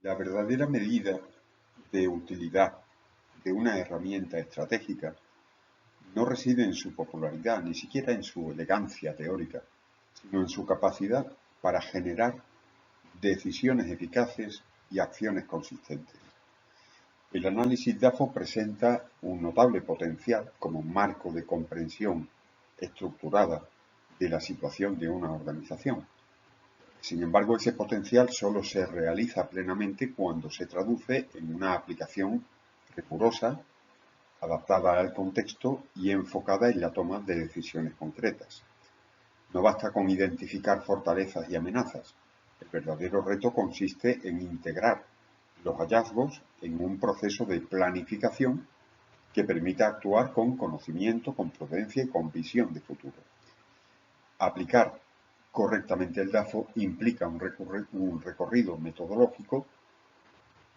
La verdadera medida de utilidad de una herramienta estratégica no reside en su popularidad, ni siquiera en su elegancia teórica, sino en su capacidad para generar decisiones eficaces y acciones consistentes. El análisis DAFO presenta un notable potencial como marco de comprensión estructurada de la situación de una organización. Sin embargo, ese potencial solo se realiza plenamente cuando se traduce en una aplicación rigurosa, adaptada al contexto y enfocada en la toma de decisiones concretas. No basta con identificar fortalezas y amenazas. El verdadero reto consiste en integrar los hallazgos en un proceso de planificación que permita actuar con conocimiento, con prudencia y con visión de futuro. Aplicar correctamente el DAFO implica un recorrido metodológico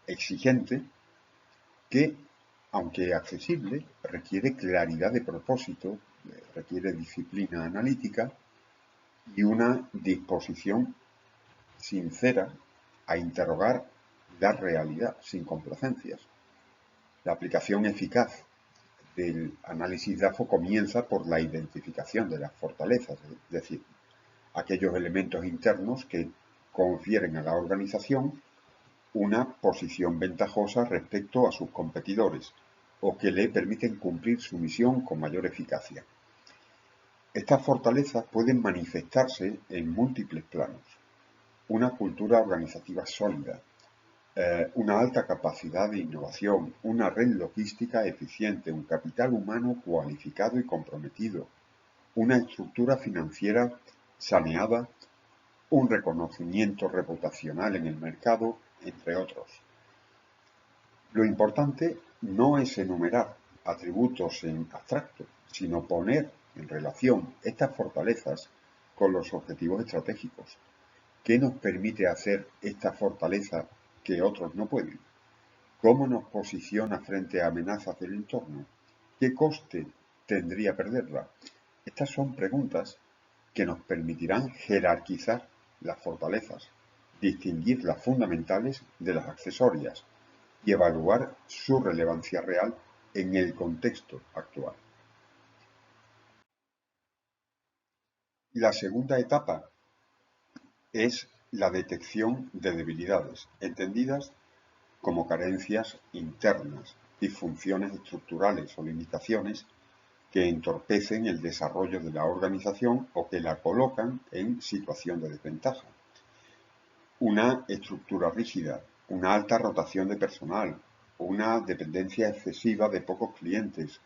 exigente que, aunque accesible, requiere claridad de propósito, requiere disciplina analítica y una disposición sincera a interrogar la realidad sin complacencias. La aplicación eficaz del análisis DAFO comienza por la identificación de las fortalezas, es decir, aquellos elementos internos que confieren a la organización una posición ventajosa respecto a sus competidores o que le permiten cumplir su misión con mayor eficacia. Estas fortalezas pueden manifestarse en múltiples planos. Una cultura organizativa sólida, una alta capacidad de innovación, una red logística eficiente, un capital humano cualificado y comprometido, una estructura financiera saneada, un reconocimiento reputacional en el mercado, entre otros. Lo importante no es enumerar atributos en abstracto, sino poner en relación estas fortalezas con los objetivos estratégicos. ¿Qué nos permite hacer esta fortaleza que otros no pueden? ¿Cómo nos posiciona frente a amenazas del entorno? ¿Qué coste tendría perderla? Estas son preguntas que nos permitirán jerarquizar las fortalezas, distinguir las fundamentales de las accesorias y evaluar su relevancia real en el contexto actual. La segunda etapa es la detección de debilidades, entendidas como carencias internas, disfunciones estructurales o limitaciones que entorpecen el desarrollo de la organización o que la colocan en situación de desventaja. Una estructura rígida, una alta rotación de personal, una dependencia excesiva de pocos clientes,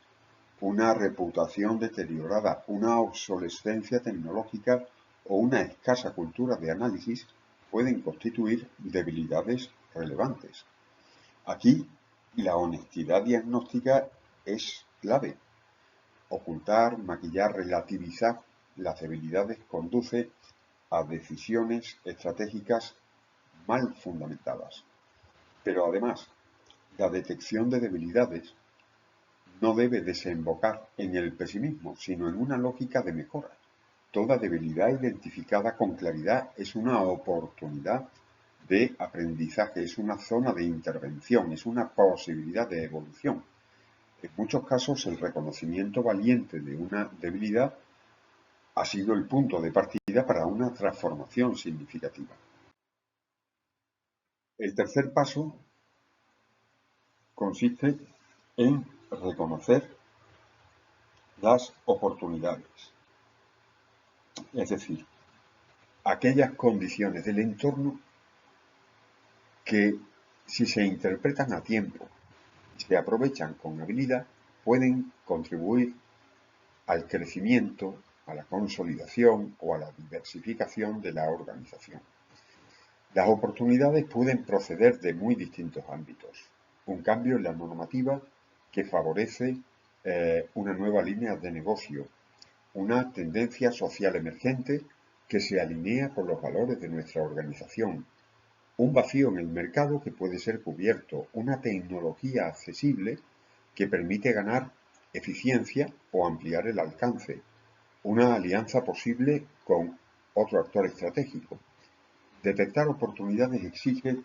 una reputación deteriorada, una obsolescencia tecnológica o una escasa cultura de análisis pueden constituir debilidades relevantes. Aquí la honestidad diagnóstica es clave. Ocultar, maquillar, relativizar las debilidades conduce a decisiones estratégicas mal fundamentadas. Pero además, la detección de debilidades no debe desembocar en el pesimismo, sino en una lógica de mejora. Toda debilidad identificada con claridad es una oportunidad de aprendizaje, es una zona de intervención, es una posibilidad de evolución. En muchos casos, el reconocimiento valiente de una debilidad ha sido el punto de partida para una transformación significativa. El tercer paso consiste en reconocer las oportunidades, es decir, aquellas condiciones del entorno que, si se interpretan a tiempo y se aprovechan con habilidad, pueden contribuir al crecimiento, a la consolidación o a la diversificación de la organización. Las oportunidades pueden proceder de muy distintos ámbitos. Un cambio en la normativa que favorece una nueva línea de negocio, una tendencia social emergente que se alinea con los valores de nuestra organización, un vacío en el mercado que puede ser cubierto, una tecnología accesible que permite ganar eficiencia o ampliar el alcance, una alianza posible con otro actor estratégico. Detectar oportunidades exige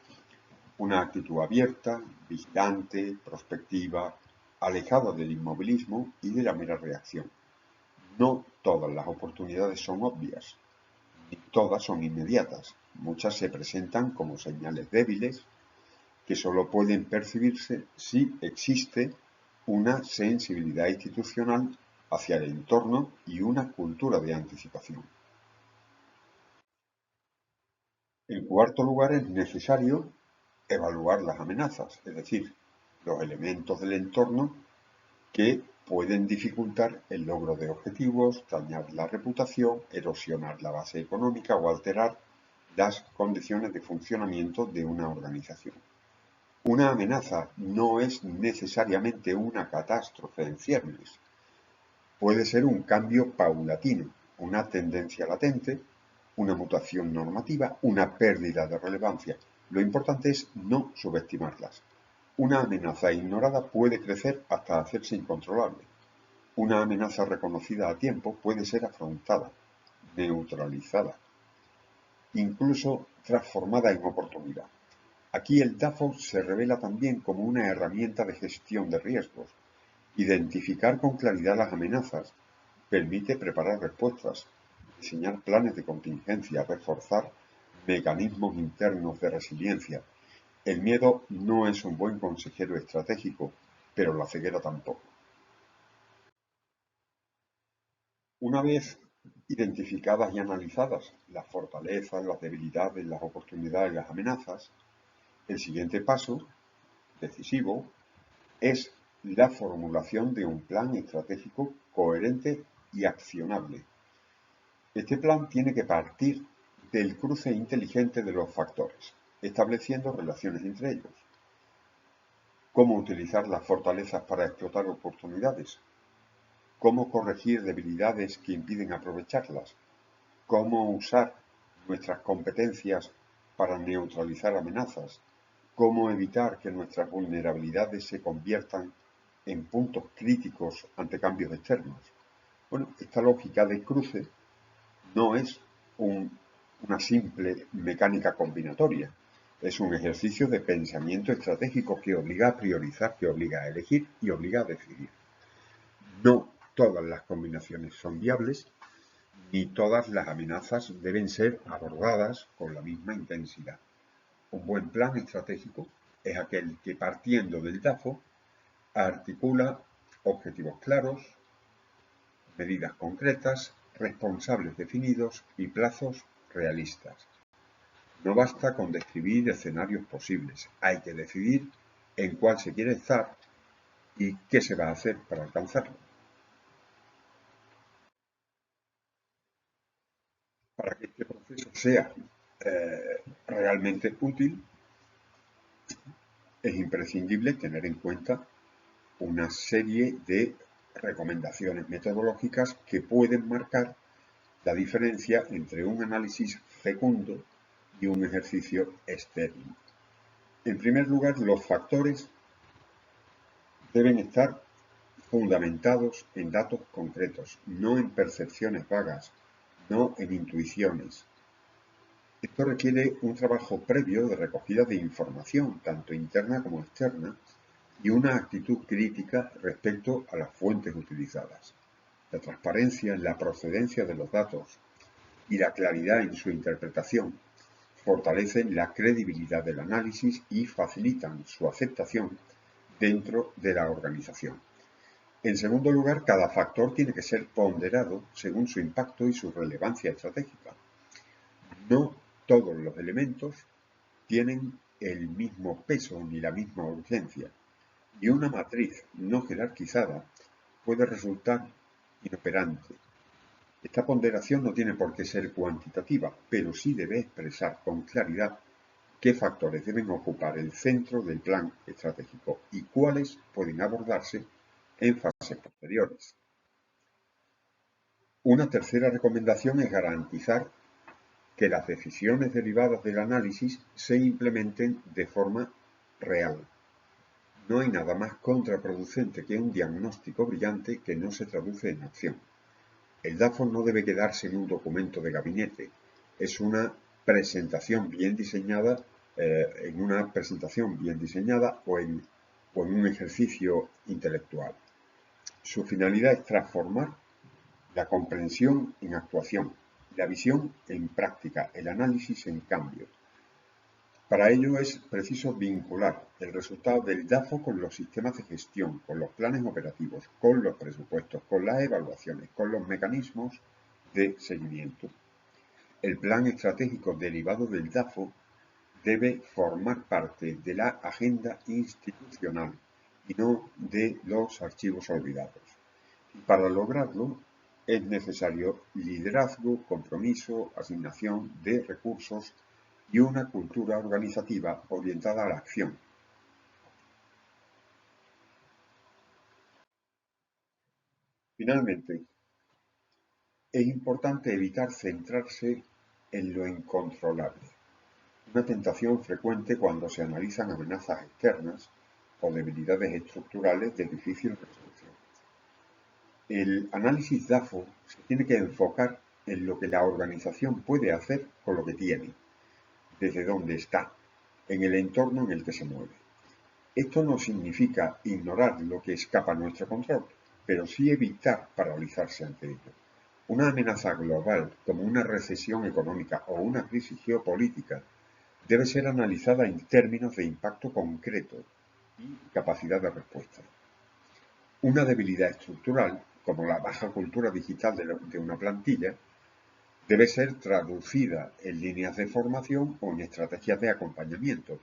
Una actitud abierta, vigilante, prospectiva, alejada del inmovilismo y de la mera reacción. No todas las oportunidades son obvias, ni todas son inmediatas. Muchas se presentan como señales débiles que solo pueden percibirse si existe una sensibilidad institucional hacia el entorno y una cultura de anticipación. En cuarto lugar, es necesario evaluar las amenazas, es decir, los elementos del entorno que pueden dificultar el logro de objetivos, dañar la reputación, erosionar la base económica o alterar las condiciones de funcionamiento de una organización. Una amenaza no es necesariamente una catástrofe en ciernes. Puede ser un cambio paulatino, una tendencia latente, una mutación normativa, una pérdida de relevancia. Lo importante es no subestimarlas. Una amenaza ignorada puede crecer hasta hacerse incontrolable. Una amenaza reconocida a tiempo puede ser afrontada, neutralizada, incluso transformada en oportunidad. Aquí el DAFO se revela también como una herramienta de gestión de riesgos. Identificar con claridad las amenazas permite preparar respuestas, diseñar planes de contingencia, reforzar mecanismos internos de resiliencia. El miedo no es un buen consejero estratégico, pero la ceguera tampoco. Una vez identificadas y analizadas las fortalezas, las debilidades, las oportunidades y las amenazas, el siguiente paso, decisivo, es la formulación de un plan estratégico coherente y accionable. Este plan tiene que partir del cruce inteligente de los factores, estableciendo relaciones entre ellos. Cómo utilizar las fortalezas para explotar oportunidades. Cómo corregir debilidades que impiden aprovecharlas. Cómo usar nuestras competencias para neutralizar amenazas. Cómo evitar que nuestras vulnerabilidades se conviertan en puntos críticos ante cambios externos. Bueno, esta lógica de cruce no es una simple mecánica combinatoria, es un ejercicio de pensamiento estratégico que obliga a priorizar, que obliga a elegir y obliga a decidir. No todas las combinaciones son viables, ni todas las amenazas deben ser abordadas con la misma intensidad. Un buen plan estratégico es aquel que, partiendo del DAFO, articula objetivos claros, medidas concretas, responsables definidos y plazos realistas. No basta con describir escenarios posibles, hay que decidir en cuál se quiere estar y qué se va a hacer para alcanzarlo. Para que este proceso sea realmente útil, es imprescindible tener en cuenta una serie de recomendaciones metodológicas que pueden marcar la diferencia entre un análisis fecundo y un ejercicio estéril. En primer lugar, los factores deben estar fundamentados en datos concretos, no en percepciones vagas, no en intuiciones. Esto requiere un trabajo previo de recogida de información, tanto interna como externa, y una actitud crítica respecto a las fuentes utilizadas. La transparencia en la procedencia de los datos y la claridad en su interpretación fortalecen la credibilidad del análisis y facilitan su aceptación dentro de la organización. En segundo lugar, cada factor tiene que ser ponderado según su impacto y su relevancia estratégica. No todos los elementos tienen el mismo peso ni la misma urgencia, y una matriz no jerarquizada puede resultar inoperante. Esta ponderación no tiene por qué ser cuantitativa, pero sí debe expresar con claridad qué factores deben ocupar el centro del plan estratégico y cuáles pueden abordarse en fases posteriores. Una tercera recomendación es garantizar que las decisiones derivadas del análisis se implementen de forma real. No hay nada más contraproducente que un diagnóstico brillante que no se traduce en acción. El DAFO no debe quedarse en un documento de gabinete, es una presentación bien diseñada en una presentación bien diseñada o en un ejercicio intelectual. Su finalidad es transformar la comprensión en actuación, la visión en práctica, el análisis en cambio. Para ello es preciso vincular el resultado del DAFO con los sistemas de gestión, con los planes operativos, con los presupuestos, con las evaluaciones, con los mecanismos de seguimiento. El plan estratégico derivado del DAFO debe formar parte de la agenda institucional y no de los archivos olvidados. Para lograrlo es necesario liderazgo, compromiso, asignación de recursos y una cultura organizativa orientada a la acción. Finalmente, es importante evitar centrarse en lo incontrolable, una tentación frecuente cuando se analizan amenazas externas o debilidades estructurales de difícil resolución. El análisis DAFO se tiene que enfocar en lo que la organización puede hacer con lo que tiene, desde donde está, en el entorno en el que se mueve. Esto no significa ignorar lo que escapa a nuestro control, pero sí evitar paralizarse ante ello. Una amenaza global, como una recesión económica o una crisis geopolítica, debe ser analizada en términos de impacto concreto y capacidad de respuesta. Una debilidad estructural, como la baja cultura digital de una plantilla, debe ser traducida en líneas de formación o en estrategias de acompañamiento,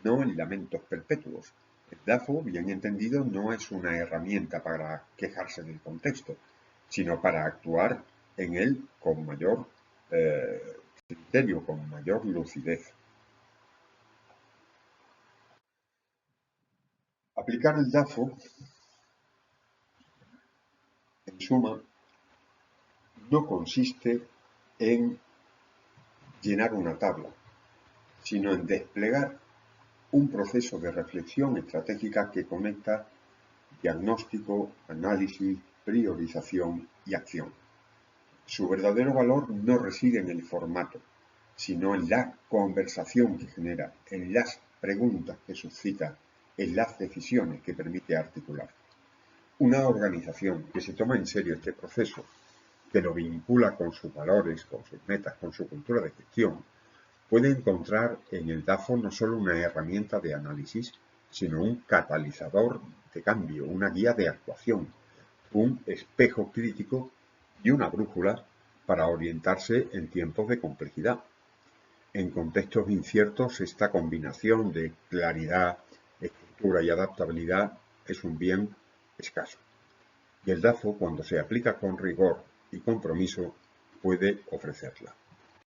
no en lamentos perpetuos. El DAFO, bien entendido, no es una herramienta para quejarse del contexto, sino para actuar en él con mayor criterio, con mayor lucidez. Aplicar el DAFO, en suma, no consiste en llenar una tabla, sino en desplegar un proceso de reflexión estratégica que conecta diagnóstico, análisis, priorización y acción. Su verdadero valor no reside en el formato, sino en la conversación que genera, en las preguntas que suscita, en las decisiones que permite articular. Una organización que se toma en serio este proceso, que lo vincula con sus valores, con sus metas, con su cultura de gestión, puede encontrar en el DAFO no solo una herramienta de análisis, sino un catalizador de cambio, una guía de actuación, un espejo crítico y una brújula para orientarse en tiempos de complejidad. En contextos inciertos, esta combinación de claridad, estructura y adaptabilidad es un bien escaso. Y el DAFO, cuando se aplica con rigor y compromiso, puede ofrecerla.